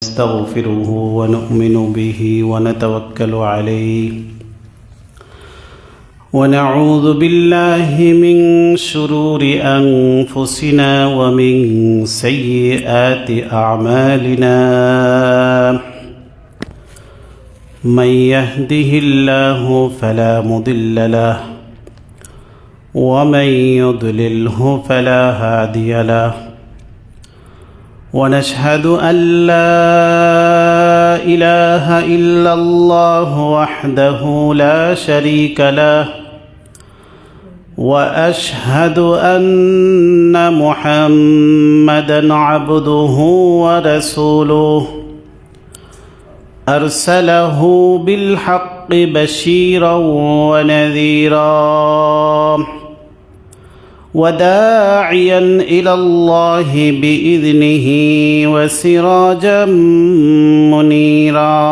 نستغفره ونؤمن به ونتوكل عليه ونعوذ بالله من شرور أنفسنا ومن سيئات أعمالنا من يهده الله فلا مضل له ومن يضلله فلا هادي له ونشهد أن لا إله إلا الله وحده لا شريك له وأشهد أن محمدًا عبده ورسوله أرسله بالحق بشيرا ونذيرا وداعيا إلى الله بإذنه وسراجا منيرا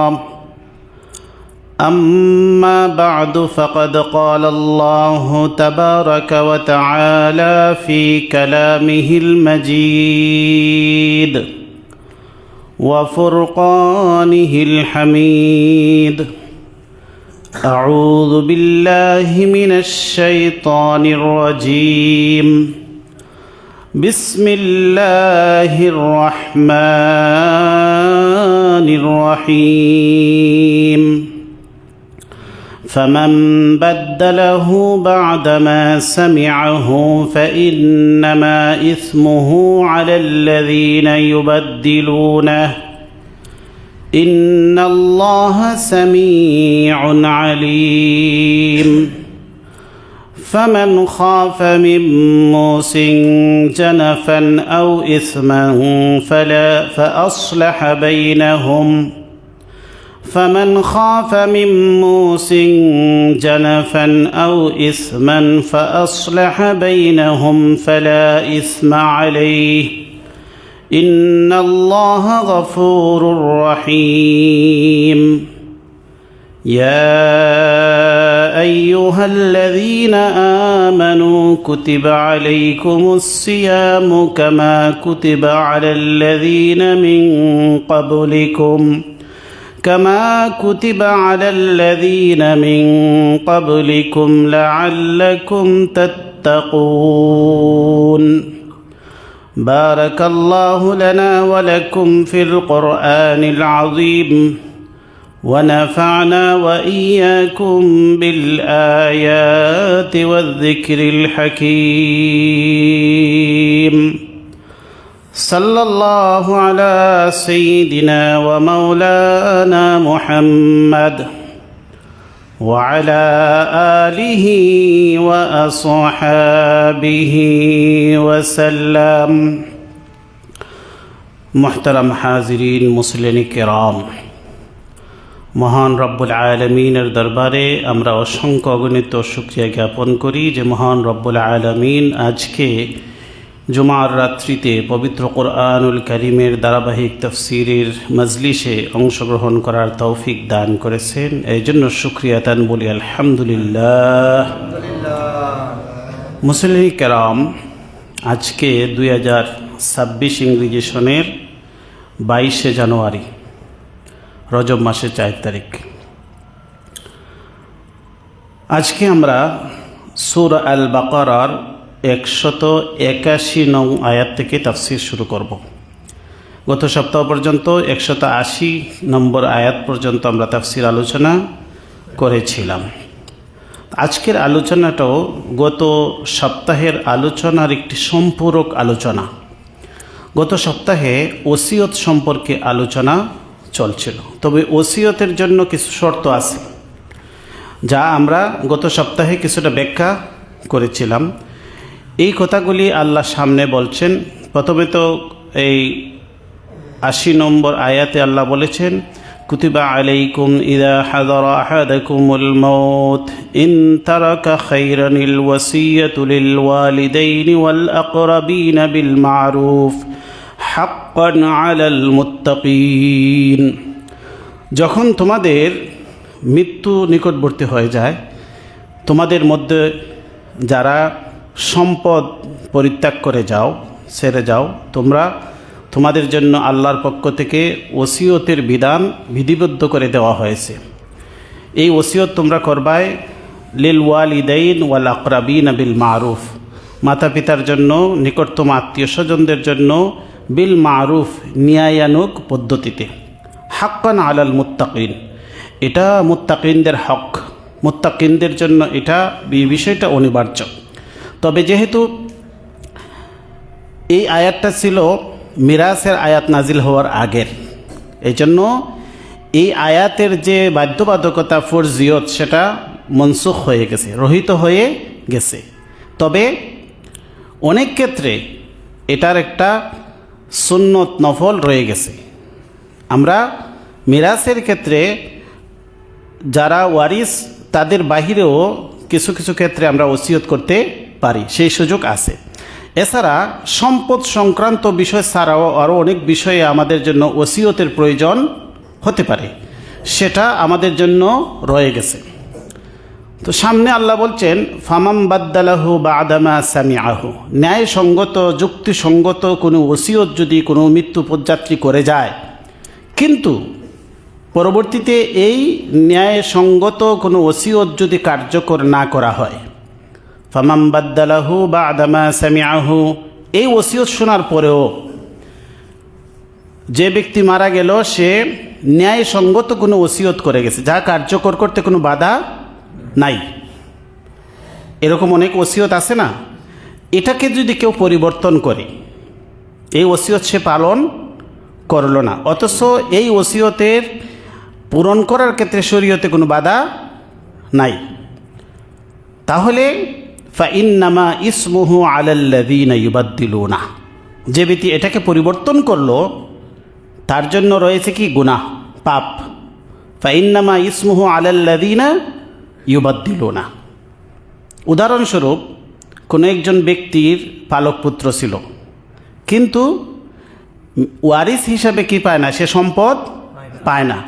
أما بعد فقد قال الله تبارك وتعالى في كلامه المجيد وفرقانه الحميد أعوذ بالله من الشيطان الرجيم بسم الله الرحمن الرحيم فمن بدله بعدما سمعه فإنما إثمه على الذين يبدلونه إن الله سميع عليم فمن خاف من موص جنفا أو إثما فأصلح بينهم فمن خاف من موص جنفا أو إثما فأصلح بينهم فلا إثم عليه إن الله غفور رحيم يا أيها الذين آمنوا كتب عليكم الصيام كما كتب على الذين من قبلكم لعلكم تتقون بارك الله لنا ولكم في القرآن العظيم ونفعنا وإياكم بالآيات والذكر الحكيم صلى الله على سيدنا ومولانا محمد وعلى آله وأصحابه وسلم محترم حاضرين মুসলিম কিরাম মহান রব্বুল আলামিনের দরবারে আমরা অসংখ্য অগণিত শুকরিয়া জ্ঞাপন করি যে মহান রব্বুল আলামিন আজকে জুমার রাত্রিতে পবিত্র কোরআনুল কারীমের ধারাবাহিক তাফসীরের মজলিসে অংশগ্রহণ করার তৌফিক দান করেছেন। এই জন্য শুকরিয়া তান বলি আলহামদুলিল্লাহ। মুসলিম কিরাম, আজকে 2026 ইংরেজি সনের 22শে জানুয়ারি, রজব মাসের 4 তারিখ। আজকে আমরা সূরা আল বাকারার 181 নং আয়াত থেকে তাফসীর শুরু করব। গত সপ্তাহ পর্যন্ত 180 নম্বর আয়াত পর্যন্ত আমরা তাফসীর আলোচনা করেছিলাম। আজকের আলোচনাটাও গত সপ্তাহের আলোচনার একটি সম্পূরক আলোচনা। গত সপ্তাহে ওসিয়ত সম্পর্কে আলোচনা চলছিল, তবে ওসিয়তের জন্য কিছু শর্ত আছে যা আমরা গত সপ্তাহে কিছুটা ব্যাখ্যা করেছিলাম। এই কথাগুলি আল্লাহ সামনে বলছেন। প্রথমে তো এই 80 নম্বর আয়াতে আল্লাহ বলেছেন, কুতিবা আলাইকুম ইযা হাদারা আহাদাকুমুল মাউত ইন তারাকা খায়রানিল ওয়াসিয়াতু লিল ওয়ালিদাইনি ওয়াল আকরাবিনা বিল মারুফ হাক্কান আলাল মুত্তাকিন। যখন তোমাদের মৃত্যু নিকটবর্তী হয়ে যায়, তোমাদের মধ্যে যারা সম্পদ পরিত্যাগ করে যাও, ছেড়ে যাও, তোমরা তোমাদের জন্য আল্লাহর পক্ষ থেকে ওসিয়তের বিধান বিধিবদ্ধ করে দেওয়া হয়েছে। এই ওসিয়ত তোমরা করবায় লিল ওয়ালিদাইন ওয়াল আকরাবিন বিল মারুফ, মাতা পিতার জন্য, নিকটতম আত্মীয় স্বজনদের জন্য বিল মারুফ, ন্যায়ানুগ পদ্ধতিতে। হাক্কান আলাল মুত্তাকিন, এটা মুত্তাকিনদের হক, মুত্তাকিনদের জন্য এটা বিষয়টা অনিবার্য। তবে যেহেতু এই আয়াতটা ছিল মিরাসের আয়াত নাজিল হওয়ার আগের, এই জন্য এই আয়াতের যে বাধ্যবাধকতা ফরজিয়ত সেটা মনসুখ হয়ে গেছে, রহিত হয়ে গেছে। তবে অনেক ক্ষেত্রে এটার একটা সুন্নত নফল রয়ে গেছে। আমরা মিরাসের ক্ষেত্রে যারা ওয়ারিস তাদের বাহিরেও কিছু কিছু ক্ষেত্রে আমরা ওসিয়ত করতে পারি, সেই সুযোগ আছে। এছাড়া সম্পদ সংক্রান্ত বিষয় ছাড়াও আরও অনেক বিষয়ে আমাদের জন্য ওসিয়তের প্রয়োজন হতে পারে, সেটা আমাদের জন্য রয়ে গেছে। তো সামনে আল্লাহ বলছেন ফামাম বাদ্দালাহু বাদামা সামিআহু, ন্যায়সঙ্গত যুক্তিসঙ্গত কোনো ওসিয়ত যদি কোনো মৃত্যু পদযাত্রী করে যায়, কিন্তু পরবর্তীতে এই ন্যায়সঙ্গত কোনো ওসিয়ত যদি কার্যকর না করা হয়, ফামাম বাদ্দালাহু বাদামা সামিআহু, এই ওসিয়ত শোনার পরেও যে ব্যক্তি মারা গেল সে ন্যায়সঙ্গত কোনো ওসিয়ত করে গেছে যা কার্যকর করতে কোনো বাধা নাই, এরকম অনেক ওসিয়ত আছে না, এটাকে যদি কেউ পরিবর্তন করে, এই ওসিয়ত সে পালন করল না, অথচ এই ওসিয়তের পূরণ করার ক্ষেত্রে শরীয়তে কোনো বাধা নাই, তাহলে ফাইন্নামা ইসমুহু আলাল্লাযীনা ইউবাদদিলুনা, যে ব্যক্তি এটাকে পরিবর্তন করলো তার জন্য রয়েছে কি গুনাহ, পাপ। ফাইন্নামা ইসমুহু আলাল্লাযীনা ইউবাদদিলুনা। উদাহরণস্বরূপ কোনো একজন ব্যক্তির পালক পুত্র ছিল, কিন্তু ওয়ারিস হিসাবে কি পায় না, সে সম্পদ পায় না,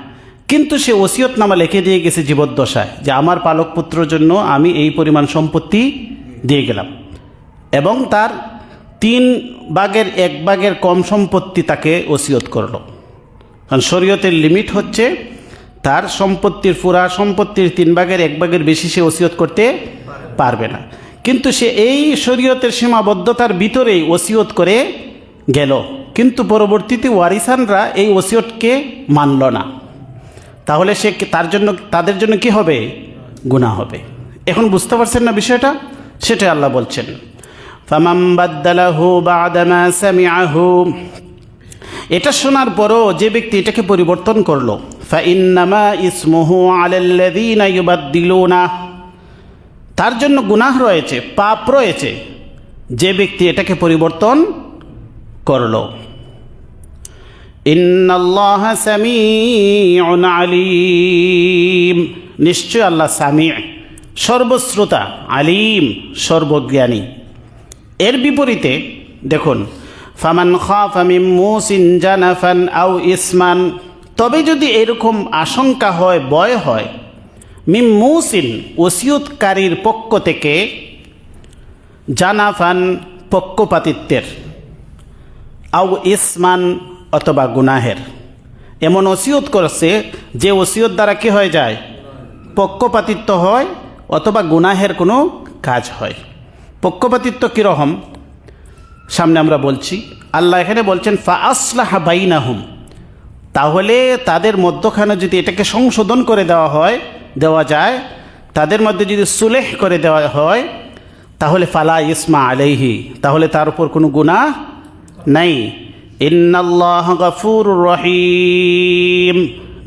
কিন্তু সে ওসিয়তনামা লিখে দিয়ে গেছে জীবদ্দশায় যে আমার পালক পুত্রের জন্য আমি এই পরিমাণ সম্পত্তি দিয়ে গেলাম, এবং তার 3/1 কম সম্পত্তি তাকে ওসিয়ত করলো। কারণ শরীয়তের লিমিট হচ্ছে তার সম্পত্তির পুরা সম্পত্তির 3/1 বেশি সে ওসিয়ত করতে পারবে না, কিন্তু সে এই শরীয়তের সীমাবদ্ধতার ভিতরেই ওসিয়ত করে গেল, কিন্তু পরবর্তীতে ওয়ারিসানরা এই ওসিয়তকে মানল না, তাহলে সে তাদের জন্য কি হবে, গুনাহ হবে। এখন বুঝতে পারছেন না বিষয়টা, সেটা আল্লাহ বলছেন ফামাম বাদ্দালাহু বাদামা সামিআহু, এটা শোনার পরও যে ব্যক্তি এটাকে পরিবর্তন করলো, ফাইন্নামা ইসমুহু আলাল্লাযীনা ইউবাদদিলুনা, তার জন্য গুনাহ রয়েছে, পাপ রয়েছে, যে ব্যক্তি এটাকে পরিবর্তন করলো। ইন্নাল্লাহা সামিউন আলীম, নিশ্চয় আল্লাহ সামি', সর্বশ্রোতা, আলিম, সর্বজ্ঞানী। এর বিপরীতে দেখুন ফামান খাফা মিন মুসিন জানাফান আও ইসমান, তবে যদি এরকম আশঙ্কা হয়, ভয় হয়, মিন মুসিন ওসিয়তকারীর পক্ষ থেকে, জানাফান পক্ষপাতিত্বের, আও ইসমান অথবা গুনাহের, এমন ওসিয়ত করছে যে ওসিয়ত দ্বারা কি হয়ে যায়, পক্ষপাতিত্ব হয় অথবা গুনাহের কোনো কাজ হয়। পক্ষপাতিত্ব কীরকম সামনে আমরা বলছি। আল্লাহ এখানে বলছেন ফা আসলাহা বাইনাহুম, তাহলে তাদের মধ্যখানে যদি এটাকে সংশোধন করে দেওয়া যায়, তাদের মধ্যে যদি সুলেহ করে দেওয়া হয়, তাহলে ফালা ইসমা আলাইহি, তাহলে তার উপর কোনো গুনাহ নাই। ইন্নাল্লাহা গাফুরুর রহিম,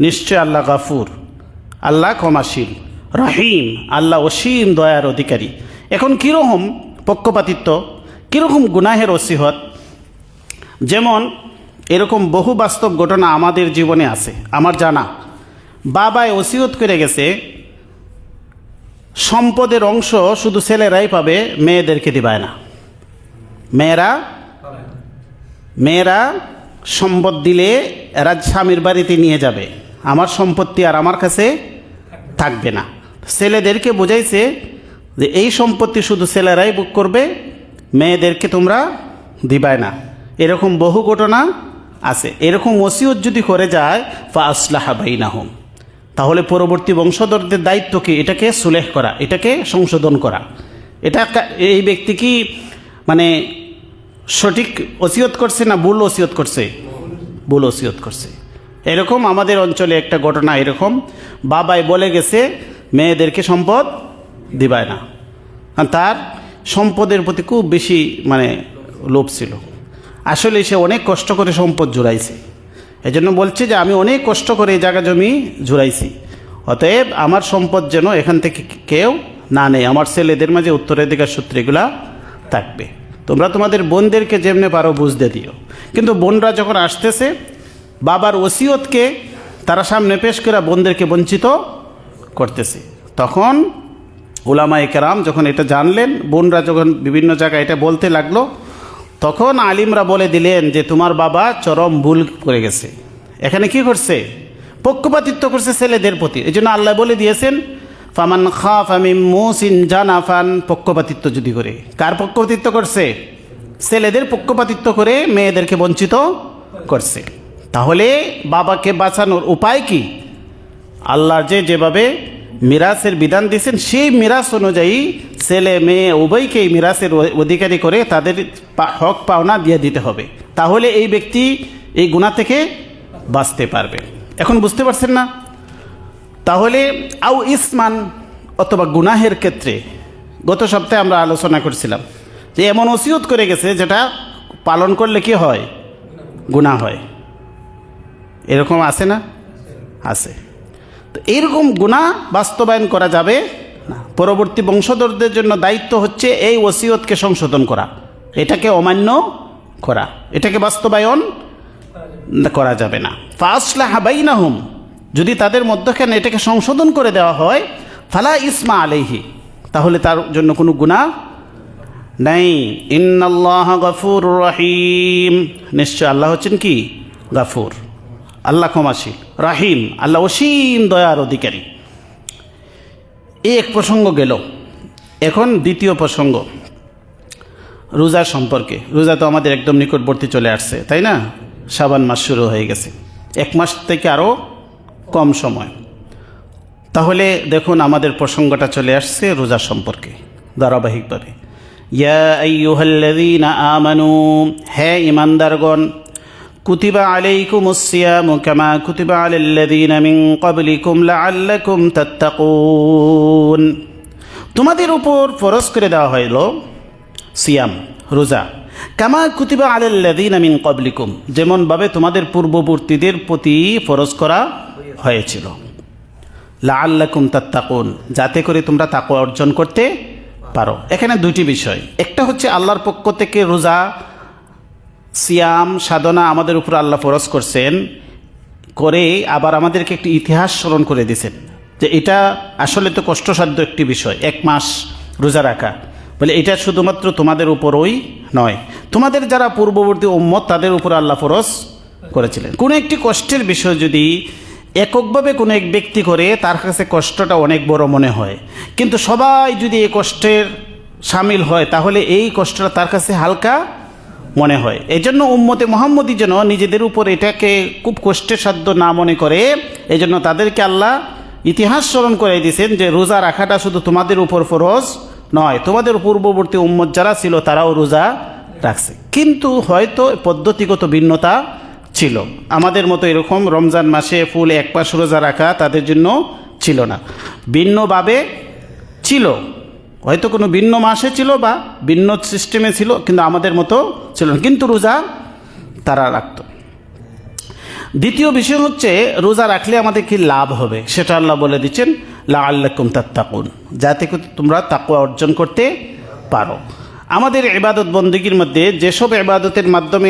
নিশ্চয় আল্লাহ গাফুর, আল্লাহ ক্ষমাশীল, রহিম, আল্লাহ অসীম দয়ার অধিকারী। এখন কীরকম পক্ষপাতিত্ব, কীরকম গুনাহের ওসিয়ত, যেমন এরকম বহু বাস্তব ঘটনা আমাদের জীবনে আছে। আমার জানা বাবায় ওসিয়ত করে গেছে সম্পদের অংশ শুধু ছেলেরাই পাবে, মেয়েদেরকে দিবায় না। মেয়েরা সম্পদ দিলে এরা স্বামীর বাড়িতে নিয়ে যাবে, আমার সম্পত্তি আর আমার কাছে থাকবে না। ছেলেদেরকে বোঝাইছে যে এই সম্পত্তি শুধু ছেলেরাই ভোগ করবে, মেয়েদেরকে তোমরা দিবায় না। এরকম বহু ঘটনা আছে। এরকম ওসিয়ত যদি করে যায় ফা আসলাহা বাইনাহুম, তাহলে পরবর্তী বংশধরদের দায়িত্ব কি? এটাকে সুলেহ করা, এটাকে সংশোধন করা। এটা এই ব্যক্তি কি মানে সঠিক ওসিয়ত করছে না ভুল ওসিয়ত করছে? ভুল ওসিয়ত করছে। এরকম আমাদের অঞ্চলে একটা ঘটনা, এরকম বাবাই বলে গেছে মেয়েদেরকে সম্পদ দিবায় না, তার সম্পদের প্রতি খুব বেশি মানে লোভ ছিল। আসলে সে অনেক কষ্ট করে সম্পদ জুড়াইছে, এজন্য বলছে যে আমি অনেক কষ্ট করে এই জায়গা জমি জুড়াইছি, অতএব আমার সম্পদ যেন এখান থেকে কেউ না নেই, আমার ছেলেদের মাঝে উত্তরাধিকার সূত্রে এগুলা থাকবে। তোমরা তোমাদের বোনদেরকে যেমনি পারো বুঝতে দিও। কিন্তু বোনরা যখন আসতেছে বাবার ওসিয়তকে তারা সামনে পেশ করে বোনদেরকে বঞ্চিত করতেছে, তখন উলামায়ে কেরাম যখন এটা জানলেন, বোনরা যখন বিভিন্ন জায়গায় এটা বলতে লাগলো, তখন আলিমরা বলে দিলেন যে তোমার বাবা চরম ভুল করে গেছে। এখানে কি করছে? পক্ষপাতিত্ব করছে ছেলেদের প্রতি। এই জন্য আল্লাহ বলে দিয়েছেন ফামান খাফা মিন মুসিন জানাফান, পক্ষপাতিত্ব যদি করে। কার পক্ষপাতিত্ব করছে? ছেলেদের পক্ষপাতিত্ব করে মেয়েদেরকে বঞ্চিত করছে। তাহলে বাবাকে বাঁচানোর উপায় কি? আল্লাহ যেভাবে মিরাসের বিধান দিয়েছেন সেই মিরাস অনুযায়ী ছেলে মেয়ে উভয়কেই মিরাসের অধিকারী করে তাদের হক পাওনা দিয়ে দিতে হবে, তাহলে এই ব্যক্তি এই গুনাহ থেকে বাঁচতে পারবে। এখন বুঝতে পারছেন না? তাহলে আউ ইসমান অথবা গুনাহের ক্ষেত্রে গত সপ্তাহে আমরা আলোচনা করছিলাম যে এমন ওসিয়ত করে গেছে যেটা পালন করলে কি হয়? গুনাহ হয়। এরকম আছে না? আছে। তো এইরকম গুনাহ বাস্তবায়ন করা যাবে না। পরবর্তী বংশধরদের জন্য দায়িত্ব হচ্ছে এই ওসিয়তকে সংশোধন করা, এটাকে অমান্য করা, এটাকে বাস্তবায়ন করা যাবে না। ফাসলাহা বাইনাহুম, যদি তাদের মধ্যখানে এটাকে সংশোধন করে দেওয়া হয়, ফালা ইসমা আলাইহি, তাহলে তার জন্য কোনো গুনাহ নাই। ইন্নাল্লাহা গফুরুর রহিম, নিশ্চয় আল্লাহ হচ্ছেন কি? গাফুর, আল্লাহ ক্ষমাশীল, রাহিম, আল্লাহ অসীম দয়ার অধিকারী। এই এক প্রসঙ্গ গেল। এখন দ্বিতীয় প্রসঙ্গ রোজা সম্পর্কে। রোজা তো আমাদের একদম নিকটবর্তী চলে আসছে, তাই না? শাবান মাস শুরু হয়ে গেছে, এক মাস থেকে আরও কম সময়। তাহলে দেখুন আমাদের প্রসঙ্গটা চলে আসছে রোজা সম্পর্কে ধারাবাহিকভাবে। ইয়া আইয়ুহাল্লাযীনা আমানু, হে ঈমানদারগণ, কুতিবা আলাইকুমুস সিয়ামু কামা কুতিবা আলাল্লাযীনা মিন ক্বাবলিকুম লাআল্লাকুম তাত্তাকুন, তোমাদের উপর ফরজ করে দেওয়া হইল সিয়াম, রোজা, কামা কুতিবা আলাল্লাযীনা মিন ক্বাবলিকুম, যেমনভাবে তোমাদের পূর্ববর্তীদের প্রতি ফরজ করা হয়েছিল, লাআল্লাকুম তাত্তাকুন, যাতে করে তোমরা তাকওয়া অর্জন করতে পারো। এখানে দুইটি বিষয়, একটা হচ্ছে আল্লাহর পক্ষ থেকে রোজা সিয়াম সাধনা আমাদের উপর আল্লাহ ফরজ করছেন করে, আবার আমাদেরকে একটি ইতিহাস স্মরণ করে দিয়েছেন যে এটা আসলে তো কষ্টসাধ্য একটি বিষয়, এক মাস রোজা রাখা, বলে এটা শুধুমাত্র তোমাদের উপরই নয়, তোমাদের যারা পূর্ববর্তী উম্মত তাদের উপর আল্লাহ ফরজ করেছিলেন। কোনো একটি কষ্টের বিষয় যদি এককভাবে কোনো এক ব্যক্তি করে তার কাছে কষ্টটা অনেক বড় মনে হয়, কিন্তু সবাই যদি এই কষ্টের সামিল হয় তাহলে এই কষ্টটা তার কাছে হালকা মনে হয়। এই জন্য উম্মতে মুহাম্মদী যেন নিজেদের উপর এটাকে খুব কষ্টের সাধ্য না মনে করে, এই জন্য তাদেরকে আল্লাহ ইতিহাস স্মরণ করে দিয়েছেন যে রোজা রাখাটা শুধু তোমাদের উপর ফরজ নয়, তোমাদের পূর্ববর্তী উম্মত যারা ছিল তারাও রোজা রাখছে, কিন্তু হয়তো পদ্ধতিগত ভিন্নতা ছিল। আমাদের মতো এরকম রমজান মাসে ফুল এক মাস রোজা রাখা তাদের জন্য ছিল না, ভিন্নভাবে ছিল, হয়তো কোনো ভিন্ন মাসে ছিল বা ভিন্ন সিস্টেমে ছিল, কিন্তু আমাদের মতো ছিল না, কিন্তু রোজা তারা রাখত। দ্বিতীয় বিষয় হচ্ছে রোজা রাখলে আমাদের কি লাভ হবে সেটা আল্লাহ বলে দিচ্ছেন, লাআল্লাকুম তাত্তাকুন, যাতে তোমরা তাকওয়া অর্জন করতে পারো। আমাদের ইবাদত বন্দেগীর মধ্যে যেসব ইবাদতের মাধ্যমে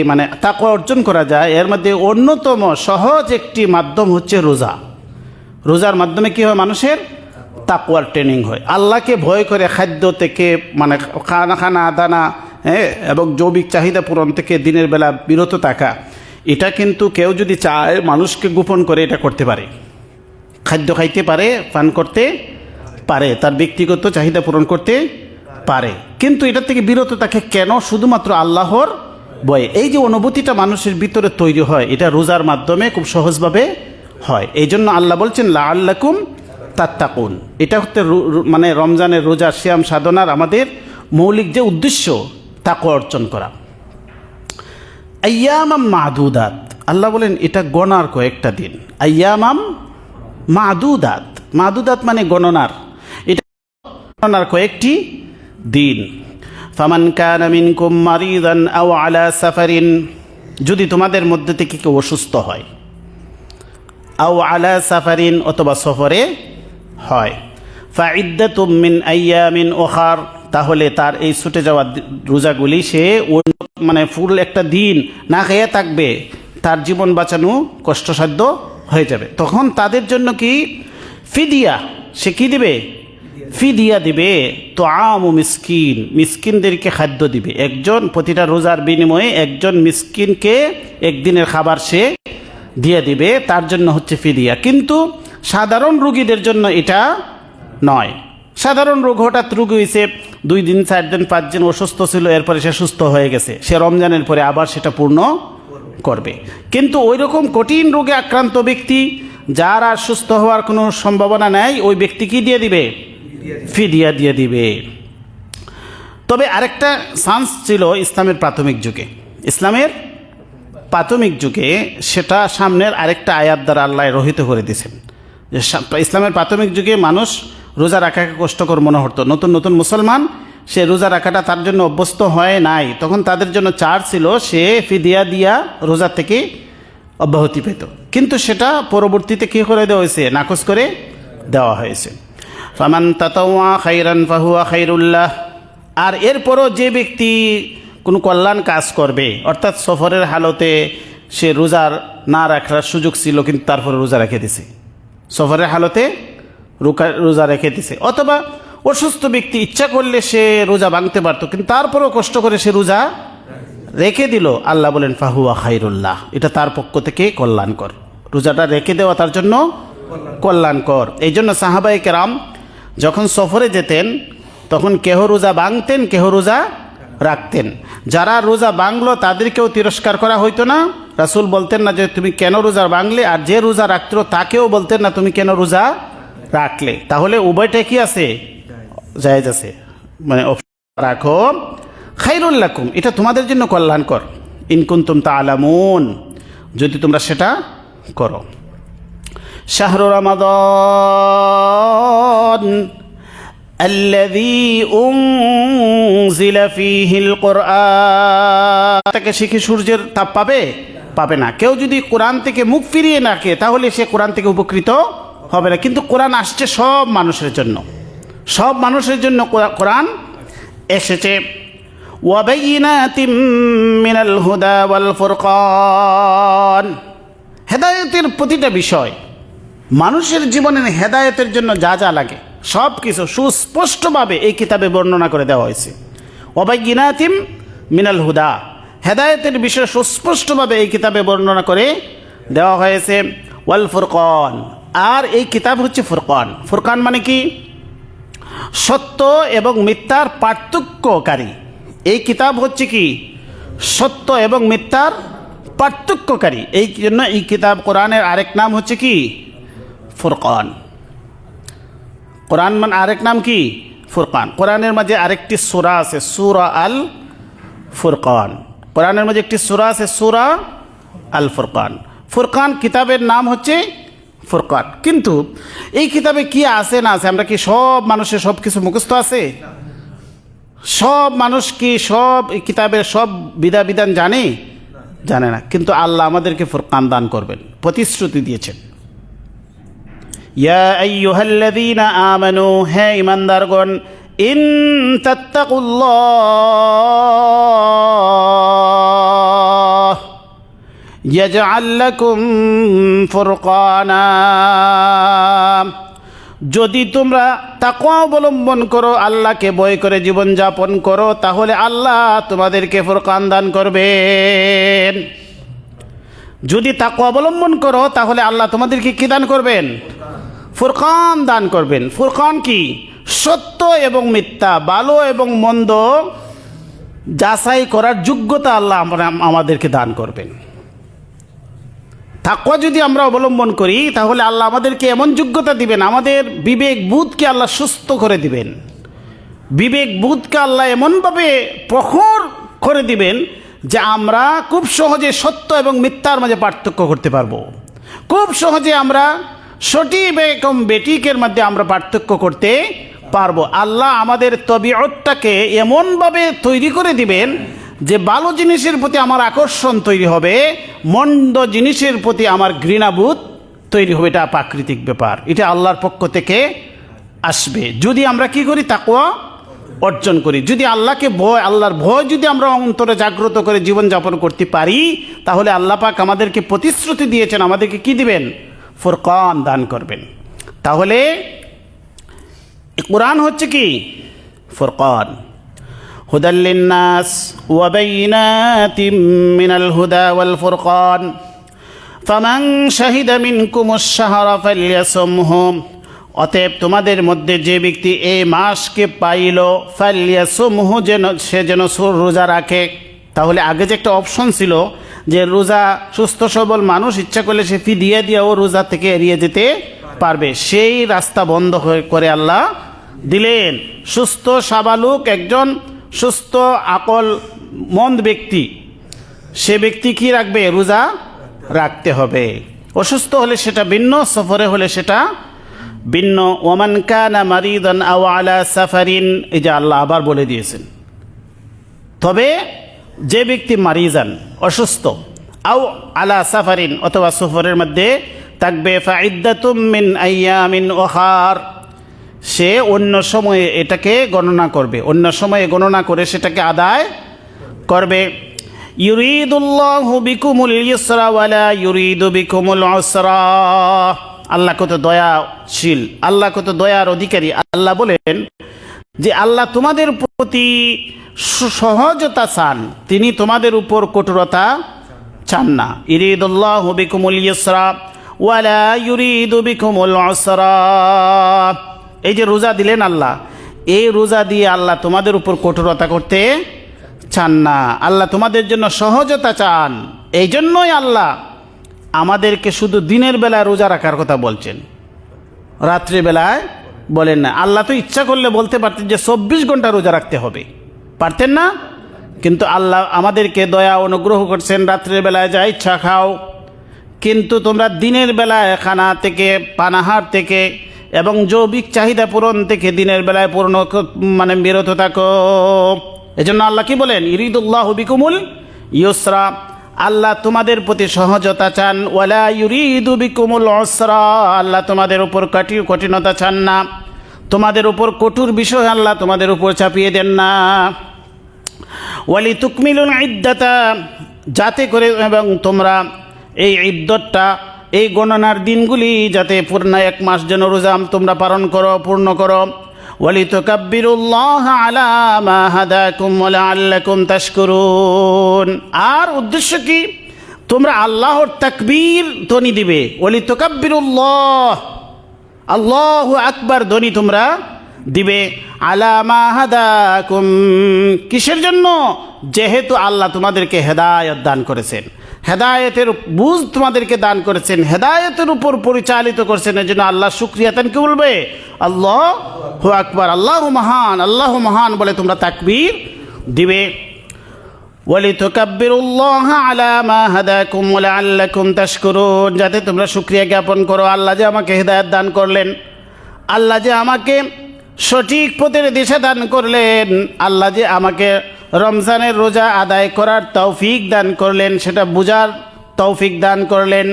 মানে তাকওয়া অর্জন করা যায়, এর মধ্যে অন্যতম সহজ একটি মাধ্যম হচ্ছে রোজা। রোজার মাধ্যমে কি হয়? মানুষের তাকওয়ার ট্রেনিং হয়, আল্লাহকে ভয় করে খাদ্য থেকে মানে খানা দানা এবং জৈবিক চাহিদা পূরণ থেকে দিনের বেলা বিরত থাকা। এটা কিন্তু কেউ যদি চায় মানুষকে গোপন করে এটা করতে পারে, খাদ্য খাইতে পারে, পান করতে পারে, তার ব্যক্তিগত চাহিদা পূরণ করতে পারে, কিন্তু এটা থেকে বিরত থাকে কেন? শুধুমাত্র আল্লাহর বয়ে। এই যে অনুভূতিটা মানুষের ভিতরে তৈরি হয়, এটা রোজার মাধ্যমে খুব সহজভাবে হয়। এই জন্য আল্লাহ বলছেন লাআল্লাকুম তাত্তাকুন। এটা হচ্ছে মানে রমজানের রোজা সিয়াম সাধনার আমাদের মৌলিক যে উদ্দেশ্য, তাকওয়া অর্জন করা। আইয়ামাম মাদুদাত, আল্লাহ বলেন এটা গণার কয়েকটা দিন। আইয়ামাম মাদুদাত, মাদুদাত মানে গণনার, এটা গণনার কয়েকটি দিন। ফামান কানা মিনকুম মারিদান আও আলা সাফারিন, যদি তোমাদের মধ্যে থেকে কেউ অসুস্থ হয়, আও আলা সাফারিন অথবা সফরে হয়, ফাইদ্দাতুম মিন আইয়ামিন উখার, তাহলে তার এই ছুটে যাওয়া রোজাগুলি সে মানে ফুল একটা দিন না খেয়ে থাকবে, তার জীবন বাঁচানো কষ্টসাধ্য হয়ে যাবে। তখন তাদের জন্য কি ফিদিয়া, সে কি দিবে? ফিদিয়া দিবে। তো আম মিসকিন, মিসকিনদেরকে খাদ্য দিবে। একজন প্রতিটা রোজার বিনিময়ে একজন মিসকিনকে একদিনের খাবার সে দিয়ে দিবে, তার জন্য হচ্ছে ফিদিয়া। কিন্তু সাধারণ রোগীদের জন্য এটা নয়। সাধারণ রোগ, হঠাৎ রোগী হয়েছে, 2 দিন 4 দিন 5 দিন অসুস্থ ছিল, এরপরে সে সুস্থ হয়ে গেছে, সে রমজানের পরে আবার সেটা পূর্ণ করবে। কিন্তু ওই রকম কঠিন রোগে আক্রান্ত ব্যক্তি, যার আর সুস্থ হওয়ার কোনো সম্ভাবনা নেই, ওই ব্যক্তি কি দিয়ে দিবে? ফিদিয়া দিয়ে দিবে। তবে আরেকটা চান্স ছিল ইসলামের প্রাথমিক যুগে, ইসলামের প্রাথমিক যুগে, সেটা সামনের আরেকটা আয়াত দ্বারা আল্লাহ রহিত করে দিয়েছেন। যে ইসলামের প্রাথমিক যুগে মানুষ রোজা রাখাকে কষ্টকর মনে হতো। নতুন নতুন মুসলমান, সে রোজা রাখাটা তার জন্য অভ্যস্ত হয় নাই, তখন তাদের জন্য চার্জ ছিল সে ফিদিয়া দিয়া রোজা থেকে অব্যাহতি পেত। কিন্তু সেটা পরবর্তীতে কী করে দেওয়া হয়েছে? নাকচ করে দেওয়া হয়েছে। ফামান তাতাওয়া খাইরান ফাহুয়া খাইরুল্লাহ। আর এরপরও যে ব্যক্তি কোনো কল্যাণ কাজ করবে, অর্থাৎ সফরের হালতে সে রোজার না রাখার সুযোগ ছিল কিন্তু তারপরে রোজা রেখে দিছে, সফরের হালতে রোজা রেখে দিছে, অথবা অসুস্থ ব্যক্তি ইচ্ছা করলে সে রোজা ভাঙতে পারতো কিন্তু তারপরেও কষ্ট করে সে রোজা রেখে দিল, আল্লাহ বলেন ফাহুয়া খাইরুল্লাহ, এটা তার পক্ষ থেকে কল্যাণকর। রোজাটা রেখে দেওয়া তার জন্য কল্যাণকর। এই জন্য সাহাবায়ে কেরাম যখন সফরে যেতেন তখন কেহ রোজা ভাঙতেন, কেহ রোজা রাখতেন। যারা রোজা ভাঙলো তাদেরকেও তিরস্কার করা হইতো না, রাসূল বলতেন না যে তুমি কেন রোজা ভাঙলে, আর যে রোজা রাখতো তাকেও বলতেন না তুমি কেন রোজা রাখলে। তাহলে উভয়টা কি আছে? জায়েজ আছে, মানে রাখো খাইরুল লাকুম, এটা তোমাদের জন্য কল্যাণকর। ইন কুনতুম তা'লামুন, যদি তোমরা সেটা করো। শাহরু রমাদান আল্লাযী উনজিলা ফীহিল কুরআন, তাকে শিখে সূর্যের তাপ পাবে না। কেউ যদি কোরআন থেকে মুখ ফিরিয়ে রাখে তাহলে সে কোরআন থেকে উপকৃত হবে না। কিন্তু কোরআন আসছে সব মানুষের জন্য, সব মানুষের জন্য কোরআন এসেছে। ওয়াবাইনাতিম মিনাল হুদা ওয়াল ফুরকান, হেদায়েতের প্রতিটা বিষয়, মানুষের জীবনের হেদায়েতের জন্য যা যা লাগে সব কিছু সুস্পষ্টভাবে এই কিতাবে বর্ণনা করে দেওয়া হয়েছে। ওয়াবাইনাতিম মিনাল হুদা, হেদায়েতের বিষয় সুস্পষ্টভাবে এই কিতাবে বর্ণনা করে দেওয়া হয়েছে। ওয়াল ফুরকান, আর এই কিতাব হচ্ছে ফুরকান। ফুরকান মানে কি? সত্য এবং মিথ্যার পার্থক্যকারী। এই কিতাব হচ্ছে কি? সত্য এবং মিথ্যার পার্থক্যকারী। এই জন্য এই কিতাব, কোরআনের আরেক নাম হচ্ছে কি? ফুরকান। কোরআন মানে আরেক নাম কি? ফুরকান। কোরআনের মাঝে আরেকটি সূরা আছে, সূরা আল ফুরকান। কোরআনের মাঝে একটি সূরা আছে, সূরা আল ফুরকান। ফুরকান কিতাবের নাম হচ্ছে ফুরকান। কিন্তু এই কিতাবে কি আছে না আছে, আমরা কি সব মানুষের সব কিছু মুখস্থ আছে? সব মানুষ কি সব কিতাবের সব বিধান জানে না। কিন্তু আল্লাহ আমাদেরকে ফুরকান দান করবেন, প্রতিশ্রুতি দিয়েছেন। ইয়া আইয়ুহাল্লাযীনা আমানু, হে ঈমানদারগণ, ইন তাত্তাকুল্লাহ ইয়াজআল লাকুম ফুরকানা, যদি তোমরা তাকওয়া অবলম্বন করো, আল্লাহকে ভয় করে জীবনযাপন করো, তাহলে আল্লাহ তোমাদেরকে ফুরকান দান করবেন। যদি তাকওয়া অবলম্বন করো তাহলে আল্লাহ তোমাদেরকে কি দান করবেন? ফুরকান দান করবেন। ফুরকান কি? সত্য এবং মিথ্যা, ভালো এবং মন্দ যাচাই করার যোগ্যতা আল্লাহ আমাদেরকে দান করবেন। তাকওয়া যদি আমরা অবলম্বন করি তাহলে আল্লাহ আমাদেরকে এমন যোগ্যতা দিবেন, আমাদের বিবেক বুধকে আল্লাহ সুস্থ করে দিবেন, বিবেক বুধকে আল্লাহ এমনভাবে প্রখর করে দিবেন যে আমরা খুব সহজে সত্য এবং মিথ্যার মাঝে পার্থক্য করতে পারবো। খুব সহজে আমরা সঠিক এবং বেঠিকের মধ্যে আমরা পার্থক্য করতে পারবো। আল্লাহ আমাদের তবিয়তটাকে এমনভাবে তৈরি করে দিবেন যে ভালো জিনিসের প্রতি আমার আকর্ষণ তৈরি হবে, মন্দ জিনিসের প্রতি আমার ঘৃণাবোধ তৈরি হবে। এটা প্রাকৃতিক ব্যাপার, এটা আল্লাহর পক্ষ থেকে আসবে যদি আমরা কি করি, তাকওয়া অর্জন করি। যদি আল্লাহকে ভয়, আল্লাহর ভয় যদি আমরা অন্তরে জাগ্রত করে জীবনযাপন করতে পারি, তাহলে আল্লাহ পাক আমাদেরকে প্রতিশ্রুতি দিয়েছেন, আমাদেরকে কি দিবেন, ফুরকান দান করবেন। তাহলে কোরআন হচ্ছে কি ফুরকান, হুদাল লিন্নাস ওয়া বাইনাতিম মিনাল হুদা ওয়াল ফুরকান ফামান শাহিদা মিনকুমুশ শাহরা ফালইয়াসুমহু। অতএব তোমাদের মধ্যে যে ব্যক্তি এই মাসকে পাইল, ফালইয়াসুমহু, সে যেন রোজা রাখে। তাহলে আগে যে একটা অপশন ছিল যে রোজা সুস্থ সবল মানুষ ইচ্ছা করলে সে ফিদিয়া দিয়েও রোজা থেকে এড়িয়ে যেতে পারবে, সেই রাস্তা বন্ধ করে আল্লাহ দিলেন। সুস্থ সাবালুক একজন সুস্থ আকল মন্দ ব্যক্তি, সে ব্যক্তি কি রাখবে, রোজা রাখতে হবে। অসুস্থ হলে সেটা ভিন্ন, সফরে হলে সেটা ভিন্ন। ওমান কানা মারিদান আও আলা সাফারিন, এই যে আল্লাহ আবার বলে দিয়েছেন। তবে যে ব্যক্তি মারিজান, অসুস্থ, আও আলা সাফারিন, অথবা সফরের মধ্যে থাকবে, ফাইদ্দাতুম মিন আইয়ামিন উখার, সে অন্য সময়ে এটাকে গণনা করবে, অন্য সময়ে গণনা করে সেটাকে আদায় করবে। ইউরিদুল্লাহু বিকুমুল ইউসরা ওয়ালা ইউরিদু বিকুমুল উসরা। আল্লাহ কত দয়াশীল, আল্লাহ কত দয়ার অধিকারী। আল্লাহ বলেন যে আল্লাহ তোমাদের প্রতি সহজতা চান, তিনি তোমাদের উপর কঠোরতা চান না। ইউরিদুল্লাহু বিকুমুল ইউসরা ওয়ালা ইউরিদু বিকুমুল উসরা। এই যে রোজা দিলেন আল্লাহ, এই রোজা দিয়ে আল্লাহ তোমাদের উপর কঠোরতা করতে চান না, আল্লাহ তোমাদের জন্য সহজতা চান। এই জন্যই আল্লাহ আমাদেরকে শুধু দিনের বেলায় রোজা রাখার কথা বলছেন, রাত্রিবেলায় বলেন না। আল্লাহ তো ইচ্ছা করলে বলতে পারতেন যে 24 ঘন্টা রোজা রাখতে হবে, পারতেন না? কিন্তু আল্লাহ আমাদেরকে দয়া অনুগ্রহ করছেন, রাত্রের বেলায় যা ইচ্ছা খাও, কিন্তু তোমরা দিনের বেলায় খানা থেকে, পানাহার থেকে এবং জৈবিক চাহিদা পূরণ থেকে দিনের বেলায় পূর্ণ বিরত থাকো। এজন্য আল্লাহ কি বলেন, ইরিদুল্লাহু বিকুমুল ইউসরা, আল্লাহ তোমাদের প্রতি সহজতা চান। ওয়ালা ইউরিদু বিকুমুল উসরা, আল্লাহ তোমাদের উপর কঠিনতা চান না, তোমাদের উপর কঠোর বিষয় আল্লাহ তোমাদের উপর চাপিয়ে দেন না। ওয়ালি তুকমিলুল ইদ্দাতা, যাতে করে এবং তোমরা এই ইদ্দতটা, এই গণনার দিনগুলি যাতে পূর্ণ 1 মাস যেন রোজা তোমরা পালন করো, পূর্ণ করো। ওয়ালি তুকাব্বিরুল্লাহ আলা মা হাদাকুম ওয়া লাআল্লাকুম তাশকুরুন। আর উদ্দেশ্য কি, তোমরা আল্লাহর তাকবীর ধ্বনি দিবে। ওয়ালি তুকাব্বিরুল্লাহ, আল্লাহু আকবার ধ্বনি তোমরা দিবে। আলা মা হাদাকুম, কিসের জন্য? যেহেতু আল্লাহ তোমাদেরকে হেদায়েত দান করেছেন, হেদায়েতের বুঝ তোমাদেরকে দান করেছেন, হেদায়েতের উপর পরিচালিত করছেন। এই জন্য আল্লাহ শুকরিয়া তান কি বলবে, আল্লাহু আকবার, আল্লাহু মহান, আল্লাহু মহান বলে তোমরা তাকবীর দিবে। ওয়ালিতুকাব্বিরুল্লাহ আলা মা হাদাকুম ওয়া লাআল্লাকুম তাশকুরুন, যাতে তোমরা শুকরিয়া জ্ঞাপন করো। আল্লাহ যে আমাকে হেদায়েত দান করলেন, আল্লাহ যে আমাকে সঠিক পথের দিশা দান করলেন, আল্লাহ যে আমাকে রমজানের রোজা আদায় করার তৌফিক দান করলেন, সেটা বুঝার তৌফিক দান করলেন।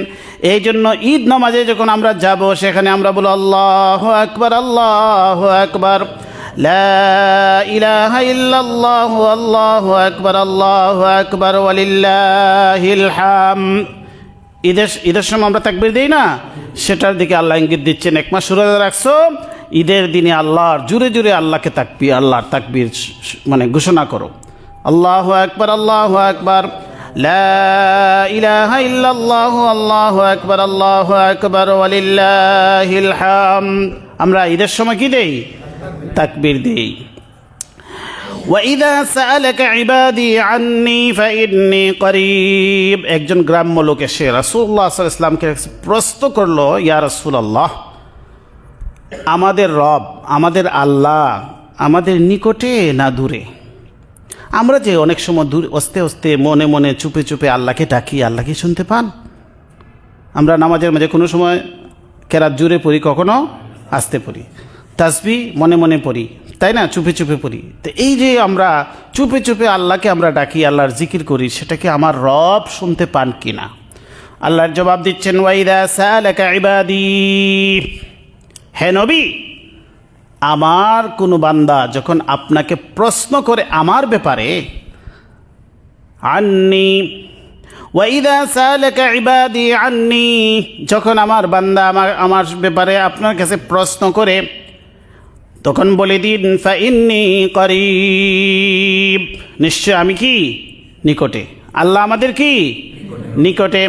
এই জন্য ঈদ নামাজে যখন আমরা যাব, সেখানে আমরা বলি আল্লাহু আকবার, আল্লাহু আকবার, লা ইলাহা ইল্লাল্লাহু, আল্লাহু আকবার, আল্লাহু আকবার, ওয়ালিল্লাহিল হামদ। ঈদের সময় আমরা তাকবীর দিই না, সেটার দিকে আল্লাহ ইঙ্গিত দিচ্ছেন। 1 মাস রোজা রাখছো, ঈদের দিনে আল্লাহর জুড়ে জুড়ে আল্লাহকে তাকবীর, আল্লাহর তাকবীর ঘোষণা করো। আল্লাহু আকবার, আল্লাহু আকবার, লা ইলাহা ইল্লাল্লাহু, আল্লাহু আকবার, আল্লাহু আকবার, ওয়ালিল্লাহিল হামদ। আমরা ঈদের সময় কি দেই? তাকবীর দেই। ওয়াইদা সাআলাকা ইবাদি আন্নী ফাইন্নী করিব। একজন গ্রাম্য লোক এসে রাসূলুল্লাহ সাল্লাল্লাহু আলাইহি ওয়াসাল্লামকে প্রশ্ন করলো, ইয়া রাসূলুল্লাহ, আমাদের রব, আমাদের আল্লাহ আমাদের নিকটে না দূরে? আমরা যে অনেক সময় দূর আস্তে আস্তে মনে মনে চুপে চুপে আল্লাহকে ডাকি, আল্লাহ কি শুনতে পান? আমরা নামাজের মাঝে কোনো সময় কেরাত জুড়ে পড়ি, কখনো আস্তে পড়ি, তাসবিহ মনে মনে পড়ি, তাই না? চুপে চুপে পড়ি। তো এই যে আমরা চুপে চুপে আল্লাহকে আমরা ডাকি, আল্লাহর জিকির করি, সেটাকে আমার রব শুনতে পান কি না? আল্লাহর জবাব দিচ্ছেন, ওয়াইদা সাআলাকা ইবাদি, হে নবী, আমার কোনো বান্দা যখন আপনাকে প্রশ্ন করে আমার ব্যাপারে, আন্নি, ওয়াইদা সাআলাকা ইবাদি আন্নি, যখন আমার বান্দা আমার ব্যাপারে আপনার কাছে প্রশ্ন করে, তখন বলে দিন ফাইন্নী করিব, নিশ্চয় আমি কি? নিকটে। আল্লাহ আমাদের কি? নিকটে।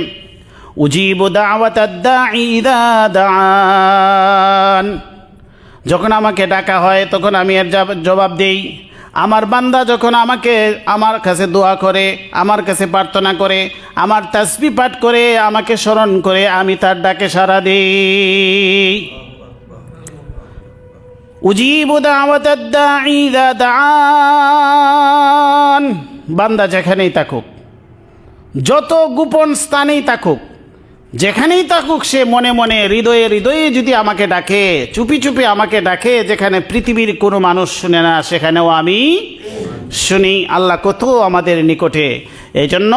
উজিবু দাওয়াতাদ দাঈ ইযা দাআন, যখন আমাকে ডাকা হয় তখন আমি এর জবাব দেই। আমার বান্দা যখন আমার কাছে দোয়া করে, আমার কাছে প্রার্থনা করে, আমার তাসবিহ পাঠ করে, আমাকে স্মরণ করে, আমি তার ডাকে সাড়া দেই। উজিবু দাওয়াতাদ দাঈ ইযা দাআন, বান্দা যেখানেই থাকুক, যত গোপন স্থানেই থাকুক, যেখানেই থাকুক, সে মনে মনে হৃদয়ে হৃদয়ে যদি আমাকে ডাকে, চুপি চুপি আমাকে ডাকে, যেখানে পৃথিবীর কোনো মানুষ শুনে না সেখানেও আমি শুনি। আল্লাহ কত আমাদের নিকটে। এই জন্য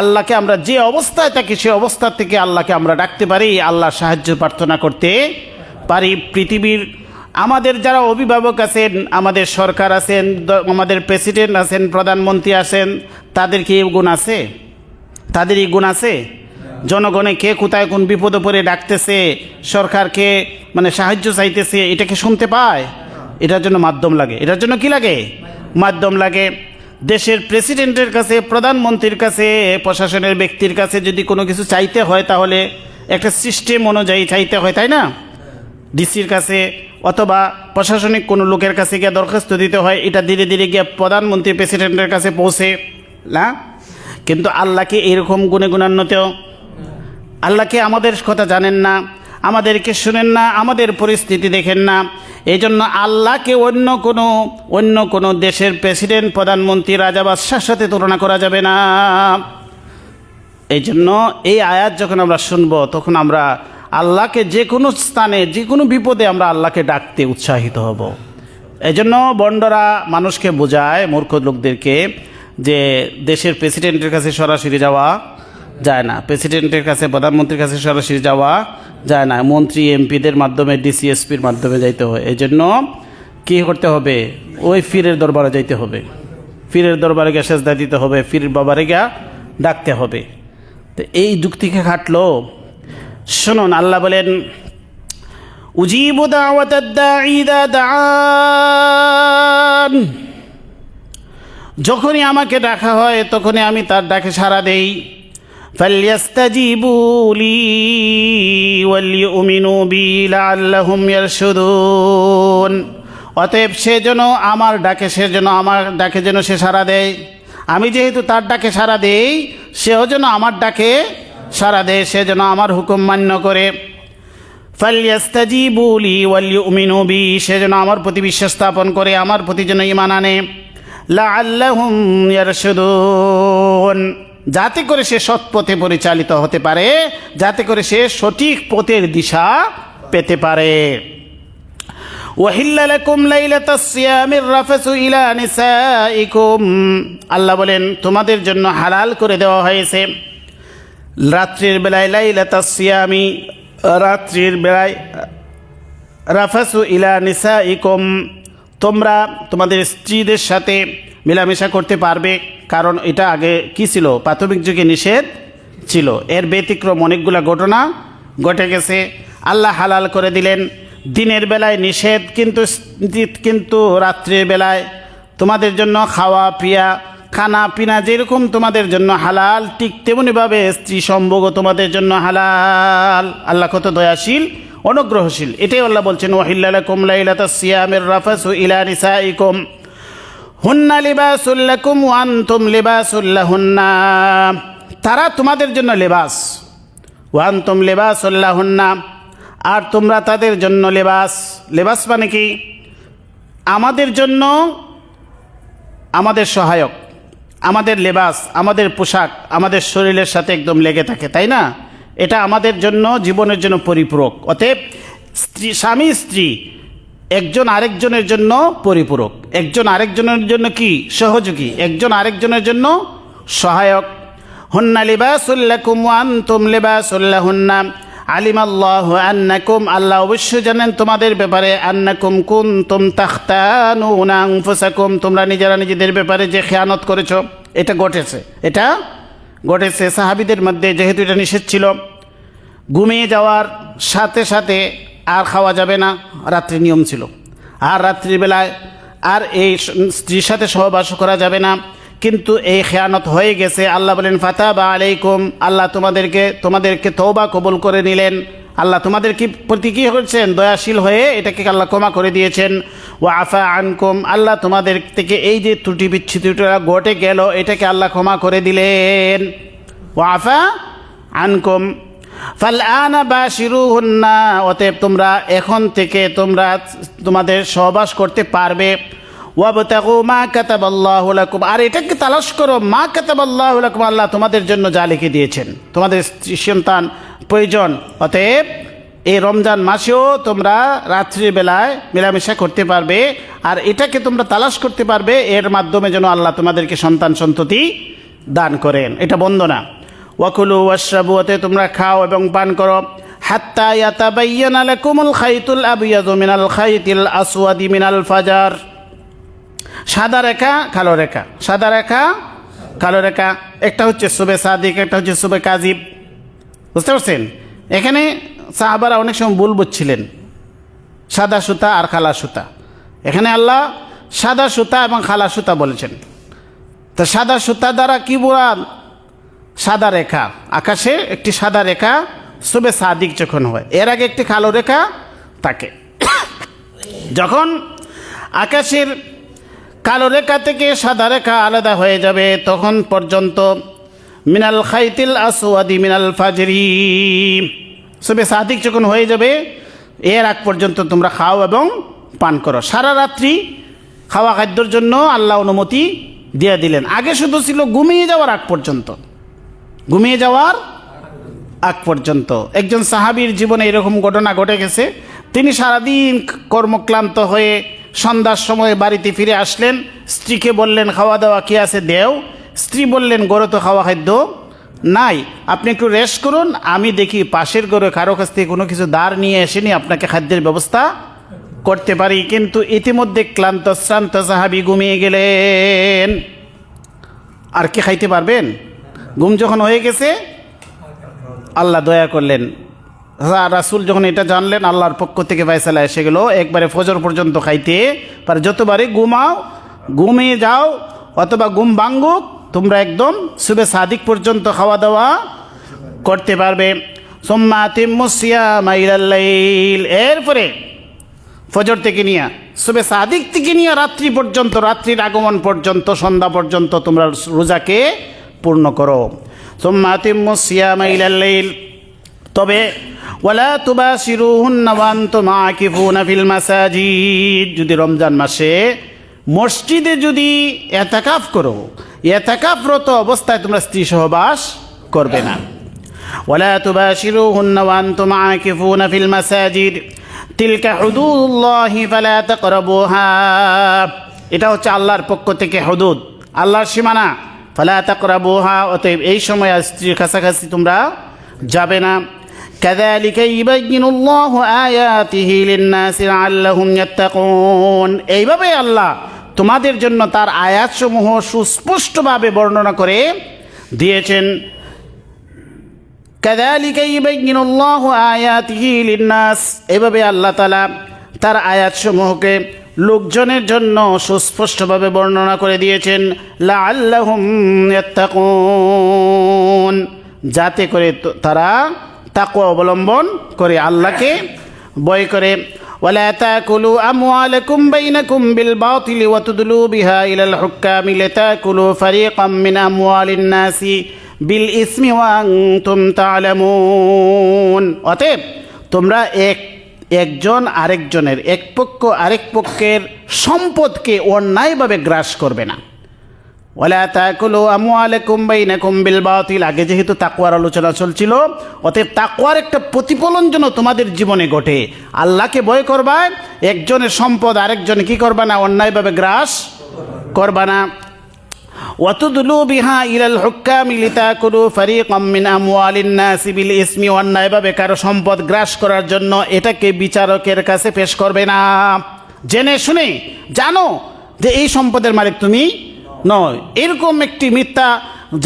আল্লাহকে আমরা যে অবস্থায় থাকি সে অবস্থা থেকে আল্লাহকে আমরা ডাকতে পারি, আল্লাহ সাহায্য প্রার্থনা করতে পারি। পৃথিবীর আমাদের যারা অভিভাবক আছেন, আমাদের সরকার আছেন, আমাদের প্রেসিডেন্ট আছেন, প্রধানমন্ত্রী আছেন, তাদের কি এই গুণ আছে? তাদের এই গুণ আছে? জনগণে কে কোথায় কোন বিপদে পড়ে ডাকতেছে, সরকারকে মানে সাহায্য চাইতেছে, এটাকে শুনতে পায়? এটার জন্য মাধ্যম লাগে। এটার জন্য কি লাগে? মাধ্যম লাগে। দেশের প্রেসিডেন্টের কাছে, প্রধানমন্ত্রীর কাছে, প্রশাসনের ব্যক্তির কাছে যদি কোনো কিছু চাইতে হয় তাহলে একটা সিস্টেম অনুযায়ী চাইতে হয়, তাই না? ডিসির কাছে অথবা প্রশাসনিক কোনো লোকের কাছে গিয়ে দরখাস্ত দিতে হয়, এটা ধীরে ধীরে গিয়ে প্রধানমন্ত্রী প্রেসিডেন্টের কাছে পৌঁছে না। কিন্তু আল্লাহকে এরকম গুণে গুণান্বিত, আল্লাহকে আমাদের কথা জানেন না, আমাদেরকে শুনেন না, আমাদের পরিস্থিতি দেখেন না। এই জন্য আল্লাহকে অন্য কোনো দেশের প্রেসিডেন্ট, প্রধানমন্ত্রী, রাজা বাদশার সাথে তুলনা করা যাবে না। এই জন্য এই আয়াত যখন আমরা শুনবো তখন আমরা আল্লাহকে যে কোনো স্থানে, যে কোনো বিপদে আমরা আল্লাহকে ডাকতে উৎসাহিত হব। এই জন্য বন্ডরা মানুষকে বোঝায়, মূর্খ লোকদেরকে, যে দেশের প্রেসিডেন্টের কাছে সরাসরি যাওয়া যায় না, প্রেসিডেন্টের কাছে, প্রধানমন্ত্রীর কাছে সরাসরি যাওয়া যায় না, মন্ত্রী এমপিদের মাধ্যমে, ডিসিএসপির মাধ্যমে যাইতে হয়। এই জন্য কী করতে হবে? ওই ফিরের দরবারে যাইতে হবে, ফিরের দরবারে গিয়ে সেজদা দিতে হবে, ফির বাবারে গিয়া ডাকতে হবে। তো এই যুক্তিকে খাটলো। শুনুন, আল্লাহ বলেন, উজিবু দাওয়াতাদ দাঈ ইযা দাআন, যখনই আমাকে ডাকা হয় তখনই আমি তার ডাকে সাড়া দেই। ফালইস্তাজিবু লি ওয়ালিউমিনু বি লাআল্লাহুম ইয়ারশুদুন, অতএব সে যেন আমার ডাকে যেন সে সাড়া দেয়। আমি যেহেতু তার ডাকে সাড়া দেই, সেও যেন আমার ডাকে সাড়া দেয়, সে যেন আমার হুকুম মান্য করে। ফালইস্তাজিবু লি ওয়ালিউমিনু বি, সে যেন আমার প্রতি বিশ্বাস স্থাপন করে, আমার প্রতি যেন ঈমান আনে। লাআল্লাহুম ইয়ারশুদুন, যাতে করে সে সৎ পথে পরিচালিত হতে পারে, যাতে করে সে সঠিক পথের দিশা পেতে পারে। ওয়াহিল্লা লাকুম লাইলাতাস সিয়ামির রাফাসু ইলা নিসাইকুম, আল্লাহ বলেন তোমাদের জন্য হালাল করে দেওয়া হয়েছে রাত্রির বেলায়, লাইলাতাস সিয়ামি, রাত্রির বেলায়, রাফাসু ইলা নিসাইকুম, তোমরা তোমাদের স্ত্রীদের সাথে মেলামেশা করতে পারবে। কারণ এটা আগে কি ছিল? প্রাথমিক যুগে নিষেধ ছিল। এর ব্যতিক্রম অনেকগুলা ঘটনা ঘটে গেছে, আল্লাহ হালাল করে দিলেন। দিনের বেলায় নিষেধ, কিন্তু রাত্রির বেলায় তোমাদের জন্য খাওয়া পিয়া, খানা পিনা যেরকম তোমাদের জন্য হালাল, ঠিক তেমনিভাবে স্ত্রী সম্ভোগও তোমাদের জন্য হালাল। আল্লাহ কত দয়াশীল, অনুগ্রহশীল। এটাই আল্লাহ বলছেন, ওয়াহিল্লা লাকুম লাইলাতাস সিয়ামির রাফাসু ইলা নিসাইকুম হুন্না লিবাসুল লাকুম ওয়া আনতুম লিবাসুল লাহুন্না, তারা তোমাদের জন্য লেবাস, ওয়া আনতুম লিবাসুল লাহুন্না, আর তোমরা তাদের জন্য লেবাস। লেবাস মানে কি? আমাদের জন্য আমাদের সহায়ক, আমাদের লেবাস, আমাদের পোশাক আমাদের শরীরের সাথে একদম লেগে থাকে, তাই না? এটা আমাদের জন্য জীবনের জন্য পরিপূরক। অতএব স্বামী স্ত্রী একজন আরেকজনের জন্য পরিপূরক, একজন আরেকজনের জন্য কি? সহযোগী, একজন আরেকজনের জন্য সহায়ক। হুন্না লিবাসুল লাকুম ওয়া আনতুম লিবাসুল লাহুন্না আলিমাল্লাহু আন্নাকুম, আল্লাহ অবশ্যই জানেন তোমাদের ব্যাপারে, আন্নাকুম কুনতুম তাখতানুনা আনফুসাকুম, তোমরা নিজেরা নিজেদের ব্যাপারে যে খেয়ানত করেছো এটা ঘটেছে। সাহাবীদের মধ্যে যেহেতু এটা নিষেধ ছিল, ঘুমিয়ে যাওয়ার সাথে সাথে আর খাওয়া যাবে না, রাত্রি নিয়ম ছিল, আর রাত্রিবেলায় আর এই স্ত্রীর সাথে সহবাস করা যাবে না, কিন্তু এই খেয়ানত হয়ে গেছে। আল্লাহ বলেন ফাতাবা আলাইকুম, আল্লাহ তোমাদেরকে তওবা কবুল করে নিলেন। আল্লাহ তোমাদের কি প্রতি কী করছেন? দয়াশীল হয়ে এটাকে আল্লাহ ক্ষমা করে দিয়েছেন। ওয়া আফা আনকুম, আল্লাহ তোমাদের থেকে এই যে ত্রুটি বিচ্ছুতিটা ঘটে গেল এটাকে আল্লাহ ক্ষমা করে দিলেন। ওয়া আফা আনকুম ফালআনা বাশিরুহুন্না, অতএব তোমরা এখন থেকে তোমরা তোমাদের সহবাস করতে পারবে। ওয়াবতাগু মা কাতাবাল্লাহু লাকুম, আর এটাকে তালাশ করো, মা কাতাবাল্লাহু লাকুম, আল্লাহ তোমাদের জন্য যা লিখে দিয়েছেন, তোমাদের সন্তান প্রয়োজন। অতএব এই রমজান মাসেও তোমরা রাত্রিবেলায় মেলামেশা করতে পারবে, আর এটাকে তোমরা তালাশ করতে পারবে, এর মাধ্যমে যেন আল্লাহ তোমাদেরকে সন্তান সন্ততি দান করেন। এটা বন্ধ না। ওয়াকুলু ওয়াশরাবু, অতএব তোমরা খাও এবং পান করো, হাত্তা ইয়াতাবায়্যানা লাকুমুল খাইতুল আবয়াদু মিনাল খাইতিল আসওয়াদি মিনাল ফাজর, সাদা রেখা কালো রেখা, সাদা রেখা কালো রেখা, একটা হচ্ছে সুবে সাদিক, একটা হচ্ছে সুবে কাজিব। বুঝতে পারছেন? এখানে সাহাবারা অনেক সময় ভুল বুঝছিলেন, সাদা সুতা আর খালা সুতা। এখানে আল্লাহ সাদা সুতা এবং খালা সুতা বলেছেন। তো সাদা সুতা দ্বারা কি বোঝান? সাদা রেখা, আকাশে একটি সাদা রেখা সুবে সাদিক যখন হয়, এর আগে একটি কালো রেখা থাকে। যখন আকাশের কালো রেখা থেকে সাদা রেখা আলাদা হয়ে যাবে তখন পর্যন্ত মিনাল খাইতিল আসওয়াদি মিনাল ফাজরি, সুবে সাদিক যখন হয়ে যাবে এর আগ পর্যন্ত তোমরা খাও এবং পান করো। সারা রাত্রি খাওয়া খাদ্যর জন্য আল্লাহ অনুমতি দিয়ে দিলেন। আগে শুধু ছিল ঘুমিয়ে যাওয়ার আগ পর্যন্ত, ঘুমিয়ে যাওয়ার আগ পর্যন্ত। একজন সাহাবীর জীবনে এরকম ঘটনা ঘটে গেছে। তিনি সারাদিন কর্মক্লান্ত হয়ে সন্ধ্যার সময় বাড়িতে ফিরে আসলেন, স্ত্রীকে বললেন খাওয়া দাওয়া কি আছে দেও। স্ত্রী বললেন ঘরে তো খাওয়া খাদ্য নাই, আপনি একটু রেস্ট করুন, আমি দেখি পাশের ঘরে কারো কাছ থেকে কোনো কিছু ধার নিয়ে এসেনি, আপনাকে খাদ্যের ব্যবস্থা করতে পারি। কিন্তু ইতিমধ্যে ক্লান্ত শ্রান্ত সাহাবী ঘুমিয়ে গেলেন। আর কি খাইতে পারবেন? ঘুম যখন হয়ে গেছে আল্লাহ দয়া করলেন, রাসূল যখন এটা জানলেন আল্লাহর পক্ষ থেকে ফয়সালা এসে গেল, একবারে ফজর পর্যন্ত খাইতে পারে। যতবারই ঘুমাও, ঘুমিয়ে যাও অথবা ঘুম ভাঙ্গুক, তোমরা একদম সুবে সাদিক পর্যন্ত খাওয়া দাওয়া করতে পারবে। সুম্মা আতিম্মুস সিয়ামা ইলাল লাইল, এরপরে ফজর থেকে নিয়ে সুবে সাদিক থেকে নিয়ে রাত্রি পর্যন্ত, রাত্রির আগমন পর্যন্ত, সন্ধ্যা পর্যন্ত তোমরা রোজাকে পূর্ণ করো। সুম্মা আতিম্মুস সিয়ামা ইলাল লাইল, তবে ওয়ালা তুবাশিরুহুন্না ওয়া আনতুম আকিফুনা ফিল মাসাজিদ, যদি রমজান মাসে মসজিদে যদি ইতিকাফ করো, ইতিকাফরত অবস্থায় তোমরা স্ত্রী সহবাস করবে না। ওয়ালা তুবাশিরুহুন্না ওয়া আনতুম আকিফুনা ফিল মাসাজিদ তিলকা হুদুদুল্লাহি ফালা তাকরাবুহা, এটা হচ্ছে আল্লাহর পক্ষ থেকে হুদুদ, আল্লাহর সীমানা। ফালা তাকরাবুহা, অতএব এই সময় স্ত্রীর কাছাকাছি তোমরা যাবে না। কাযালিকা ইউবাইয়িনুল্লাহু আয়াতিহি লিন-নাসি লাআল্লাহুম ইয়াত্তাকুন, এইভাবে আল্লাহ তোমাদের জন্য তার আয়াতসমূহ সুস্পষ্টভাবে বর্ণনা করে দিয়েছেন। কাযালিকা ইউবাইয়িনুল্লাহু আয়াতিহি লিন-নাস, এভাবে আল্লাহ তাআলা তার আয়াতসমূহকে লোকজনের জন্য সুস্পষ্টভাবে বর্ণনা করে দিয়েছেন। লাআল্লাহুম ইয়াত্তাকুন, যাতে করে তারা তাকওয়া অবলম্বন করে, আল্লাহকে ভয় করে। ولا تأكلوا أموالكم بينكم بالباطل وتدلوا بها إلى الحكام لتأكلوا فريقا من أموال الناس بالإثم وأنتم تعلمون অতএব তোমরা একজন আরেকজনের এক পক্ষ আরেক পক্ষের সম্পদকে অন্যায়ভাবে গ্রাস করবে না। ওয়ালা তাকুলু আমওয়ালাকুম বাইনাকুম বিল বাতিল, আগে যেহেতু তাকওয়ার আলোচনা চলছিল, অতএব তাকওয়ার একটা প্রতিফলন যেন তোমাদের জীবনে ঘটে। আল্লাহকে ভয় করবা, একজনের সম্পদ আরেকজনে কি করবা না, অন্যায়ভাবে গ্রাস করবা না। ওয়াতুদলু বিহা ইলাল হুক্কামি লিতাকুলু ফারিকাম মিন আমওয়ালিন নাসি বিল ইসমি, অন্যায়ভাবে কারো সম্পদ গ্রাস করার জন্য এটাকে বিচারকের কাছে পেশ করবে না। জেনে শুনে জানো যে এই সম্পদের মালিক তুমি নয়, এরকম একটি মিথ্যা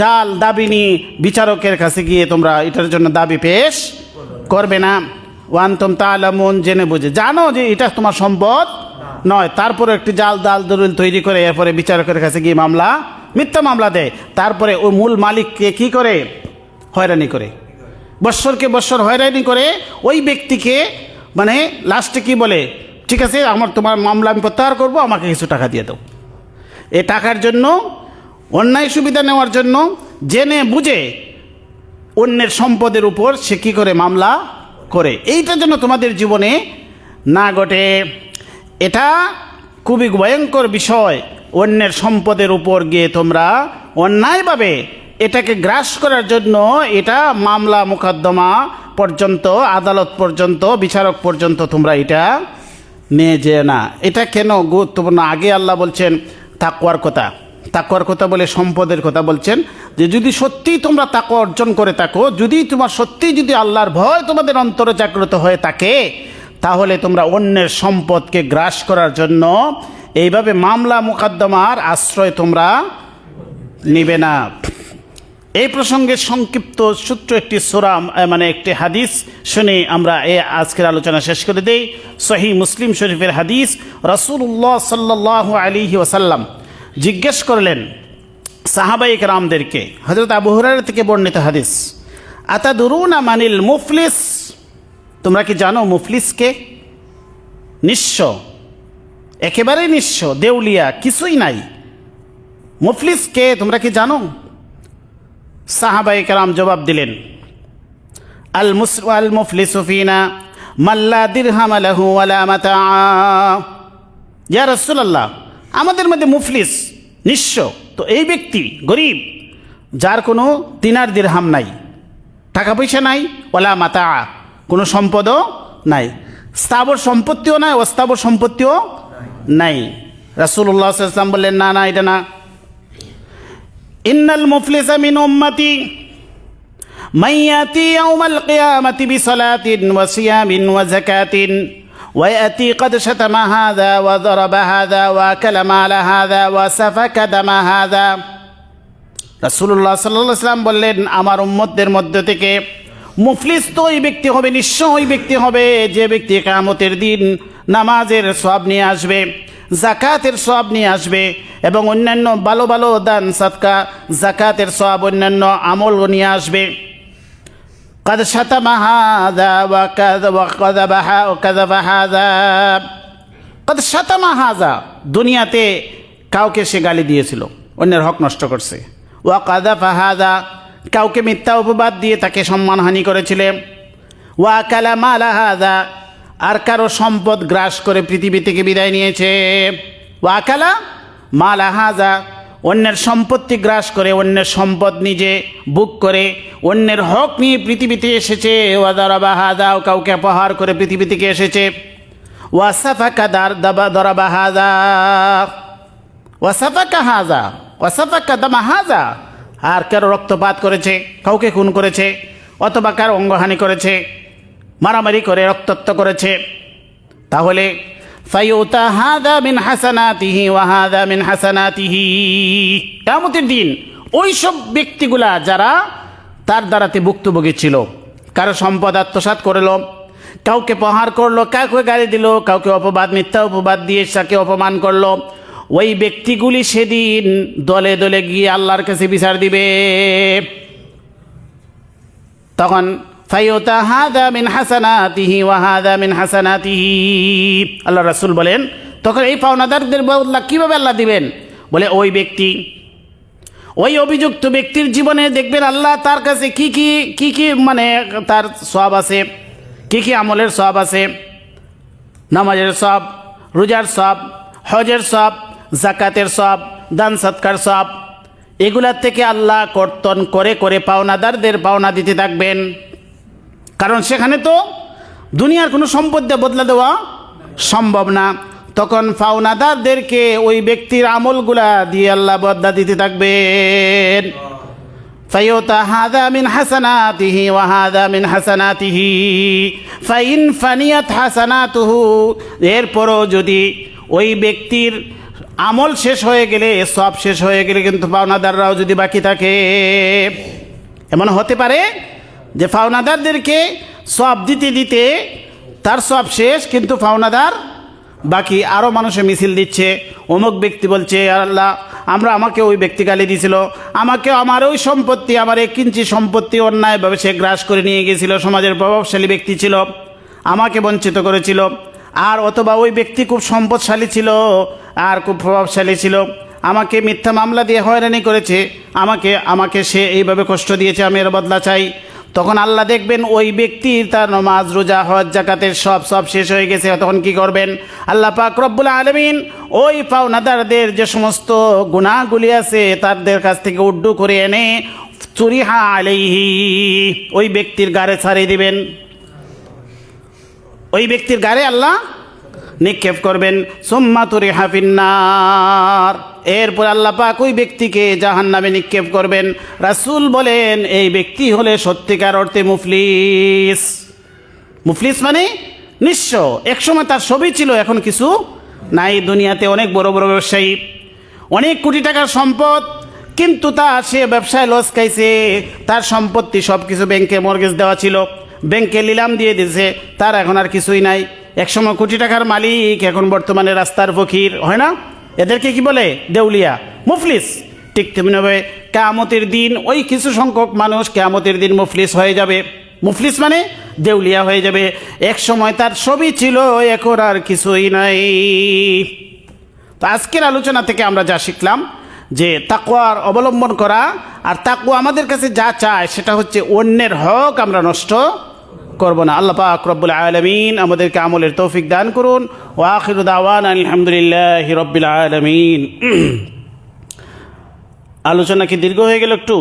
জাল দাবি নিয়ে বিচারকের কাছে গিয়ে তোমরা এটার জন্য দাবি পেশ করবে না। ওয়ান্তুম তাআলামুন, জেনে বুঝে জানো যে এটা তোমার সম্পদ নয়, তারপরে একটি জাল দলিল তৈরি করে এরপরে বিচারকের কাছে গিয়ে মিথ্যা মামলা দেয়। তারপরে ওই মূল মালিককে কি করে, হয়রানি করে, বৎসরকে বৎসর হয়রানি করে ওই ব্যক্তিকে, মানে লাস্টে কি বলে, ঠিক আছে তোমার মামলা আমি প্রত্যাহার করবো, আমাকে কিছু টাকা দিয়ে দাও। এ টাকার জন্য, অন্যায় সুবিধা নেওয়ার জন্য জেনে বুঝে অন্যের সম্পদের উপর সে কী করে মামলা করে। এইটার জন্য তোমাদের জীবনে না ঘটে। এটা খুবই ভয়ঙ্কর বিষয়। অন্যের সম্পদের উপর গিয়ে তোমরা অন্যায়ভাবে এটাকে গ্রাস করার জন্য এটা মামলা মোকদ্দমা পর্যন্ত, আদালত পর্যন্ত, বিচারক পর্যন্ত তোমরা এটা নিয়ে যেও না। এটা কেন গুরুত্বপূর্ণ? আগে আল্লাহ বলছেন তাকওয়ার কথা বলে সম্পদের কথা বলছেন যে যদি সত্যিই তোমরা তাকওয়া অর্জন করে থাকো, যদি তোমার সত্যিই যদি আল্লাহর ভয় তোমাদের অন্তরে জাগ্রত হয়ে থাকে, তাহলে তোমরা অন্যের সম্পদকে গ্রাস করার জন্য এইভাবে মামলা মোকদ্দমার আশ্রয় তোমরা নিবে না। এই প্রসঙ্গে সংক্ষিপ্ত সূত্র একটি সূরা, মানে একটি হাদিস শুনে আমরা আজকের আলোচনা শেষ করে দেই। সহিহ মুসলিম শরীফের হাদিস, রাসূলুল্লাহ সাল্লাল্লাহু আলাইহি ওয়াসাল্লাম জিজ্ঞেস করলেন সাহাবায়ে কেরামদেরকে, হযরত আবু হুরায়রা থেকে বর্ণিত হাদিস, আতাদুরুনা মানিল মুফলিস, তোমরা কি জানো মুফলিসকে? নিঃস্ব, একেবারেই নিঃস্ব, দেউলিয়া, কিছুই নাই, মুফলিসকে তোমরা কি জানো? সাহাবায়ে কেরাম জবাব দিলেন, আল মুফলিসু ফিনা মান লা দিরহাম লাহু ওয়ালা মাতা। ইয়া রাসূলুল্লাহ, আমাদের মধ্যে মুফলিস, নিঃস্ব তো এই ব্যক্তি, গরিব, যার কোনো দিনার দিরহাম নাই, টাকা পয়সা নাই, ওয়ালা মাতা, কোনো সম্পদও নাই, স্থাবর সম্পত্তিও নাই, অস্থাবর সম্পত্তিও নাই। রাসূলুল্লাহ সাল্লাল্লাহু আলাইহি ওয়াসাল্লাম বললেন, না এটা না। ইন্নাল মুফলিসা মিন উম্মতি মান ইয়াতি ইয়াউমাল কিয়ামাতি বিসালাতিন ওয়া সিয়ামিন ওয়া যাকাতিন ওয়া ইয়াতি ক্বাদ শাতামা হাযা ওয়া যারাবা হাযা ওয়া আকালা মালা হাযা ওয়া সাফাকা দামা হাযা। রাসূলুল্লাহ সাল্লাল্লাহু আলাইহি ওয়াসাল্লাম বললেন, আমার উম্মতদের মধ্য থেকে মুফলিস তো ওই ব্যক্তি হবে, নিঃস্ব ওই ব্যক্তি হবে যে ব্যক্তি কিয়ামতের দিন নামাজের সওয়াব নিয়ে আসবে, জাকাতের সওয়াব নিয়ে আসবে এবং অন্যান্য ভালো ভালো দান সাদকা, জাকাতের সওয়াব, অন্যান্য আমল নিয়ে আসবে। কাদ শাতামা হাযা ওয়া কাযাবাহা ওয়া কাযাবা হাযা। কাদ শাতামা হাযা, দুনিয়াতে কাউকে সে গালি দিয়েছিল, অন্যের হক নষ্ট করছে। ওয়া কাযাবা হাযা, কাউকে মিথ্যা অপবাদ দিয়ে তাকে সম্মানহানি করেছিলেন। ওয়া আকালা মালা হাযা, আর কারো সম্পদ গ্রাস করে পৃথিবী থেকে বিদায় নিয়েছে। ওয়া আকালা মালা হাযা, অন্যের সম্পত্তি গ্রাস করে, অন্যের সম্পদ নিজে বুক করে, অন্যের হক নিয়ে পৃথিবীতে এসেছে। ওয়া দারাবা হাযা, কাউকে অপহার করে পৃথিবী থেকে এসেছে। ওয়া সাফাকা দারাবা হাযা ওয়া সাফাকা হাযা ওয়া সাফাকা দামা হাযা, আর কারো রক্তপাত করেছে, কাউকে খুন করেছে, অথবা কারো অঙ্গহানি করেছে, মারামারি করে রক্তাক্ত করেছে। তাহলে ফায়ুতা হাযা মিন হাসানাতিহি ওয়া হাযা মিন হাসানাতিহি, কিয়ামতের দিন ওই সব ব্যক্তিগুলা যারা তার দ্বারাতে ভুক্তভোগী ছিল, কারো সম্পদ আত্মসাৎ করলো, কাউকে প্রহার করলো, কাউকে গালি দিল, কাউকে মিথ্যা অপবাদ দিয়ে তাকে অপমান করলো, ওই ব্যক্তিগুলি সেদিন দলে দলে গিয়ে আল্লাহর কাছে বিচার দিবে। তখন ফায়ুতা হাদা মিন হাসানাতিহি ওয়া হাদা মিন হাসানাতিহি। আল্লাহ রাসূল বলেন তখন এই পাওনাদারদের বদলা কীভাবে আল্লাহ দিবেন? বলে ওই ব্যক্তি, ওই অভিযুক্ত ব্যক্তির জীবনে দেখবেন আল্লাহ তার কাছে কি মানে তার সওয়াব আছে, কি আমলের সওয়াব আছে, নামাজের সওয়াব, রোজার সওয়াব, হজের সওয়াব, যাকাতের সওয়াব, দান সৎকার সওয়াব, এগুলার থেকে আল্লাহ কর্তন করে করে পাওনাদারদের পাওনা দিতে থাকবেন। কারণ সেখানে তো দুনিয়ার কোনো সম্পদ দিয়ে বদলা দেওয়া সম্ভব না। তখন পাওনাদারদেরকে ওই ব্যক্তির আমলগুলা দিয়ে আল্লাহ বদলা দিতে থাকবেন। ফায়ুতা হাদা মিন হাসানাতিহি ওয়া হাদা মিন হাসানাতিহি ফাইন ফানিয়াত হাসানাতুহু। এরপরও যদি ওই ব্যক্তির আমল শেষ হয়ে গেলে, সব শেষ হয়ে গেলে কিন্তু পাওনাদাররাও যদি বাকি থাকে, এমন হতে পারে যে পাওনাদারদেরকে সব দিতে দিতে তার সব শেষ কিন্তু পাওনাদার বাকি। আরও মানুষে মিছিল দিচ্ছে, অমুক ব্যক্তি বলছে আল্লাহ আমাকে ওই ব্যক্তি গালি দিয়েছিল, আমাকে আমার ওই সম্পত্তি, আমার 1 ইঞ্চি সম্পত্তি অন্যায়ভাবে সে গ্রাস করে নিয়ে গিয়েছিল, সমাজের প্রভাবশালী ব্যক্তি ছিল, আমাকে বঞ্চিত করেছিল। আর অথবা ওই ব্যক্তি খুব সম্পদশালী ছিল আর খুব প্রভাবশালী ছিল, আমাকে মিথ্যা মামলা দিয়ে হয়রানি করেছে, আমাকে সে এইভাবে কষ্ট দিয়েছে, আমি এর বদলা চাই। তখন আল্লাহ দেখবেন ওই ব্যক্তির তার নামাজ, রোজা, হজ, যাকাতের সব শেষ হয়ে গেছে। তখন কি করবেন? আল্লাহ পাক রব্বুল আলামিন ওই পাওনাদারদের যে সমস্ত গুনাহগুলি আছে তাদের কাছ থেকে উড্ডু করে এনে চুরিহা আলাইহি, ওই ব্যক্তির গাড়ে ছাড়িয়ে দিবেন, ওই ব্যক্তির গাড়ে আল্লাহ নিক্ষেপ করবেন। সুম্মা তুরিহা ফিন্নার, এরপর আল্লাহ পাক ওই ব্যক্তিকে জাহান্নামে নিক্ষেপ করবেন। রাসূল বলেন এই ব্যক্তি হলে সত্যিকার অর্থে মুফলিস। মুফলিস মানে নিঃস্ব। একসময় তার সবই ছিল, এখন কিছু নাই। দুনিয়াতে অনেক বড় বড় ব্যবসায়ী, অনেক কোটি টাকার সম্পদ, কিন্তু সে ব্যবসায় লস খাইছে, তার সম্পত্তি সব কিছু ব্যাংকে মর্গেজ দেওয়া ছিল, ব্যাংকে নিলাম দিয়ে দিয়েছে, তার এখন আর কিছুই নাই। একসময় কোটি টাকার মালিক, এখন বর্তমানে রাস্তার ফকির, হয় না? এদেরকে কি বলে? দেউলিয়া, মুফলিস। ঠিক তেমনিভাবে কিয়ামতের দিন ওই কিছু সংখ্যক মানুষ কিয়ামতের দিন মুফলিস হয়ে যাবে। মুফলিস মানে দেউলিয়া হয়ে যাবে। এক সময় তার সবই ছিল, এখন আর কিছুই নাই। তো আজকের আলোচনা থেকে আমরা যা শিখলাম যে তাকওয়ার অবলম্বন করা, আর তাকওয়া আমাদের কাছে যা চায় সেটা হচ্ছে অন্যের হক আমরা নষ্ট করব না। আল্লাহ পাক রব্বুল আলামিন আমাদেরকে আমলের তৌফিক দান করুন। ওয়া আখিরু দাওয়ানা আলহামদুলিল্লাহি রব্বিল আলামিন। আলোচনা কি দীর্ঘ হয়ে গেল একটু?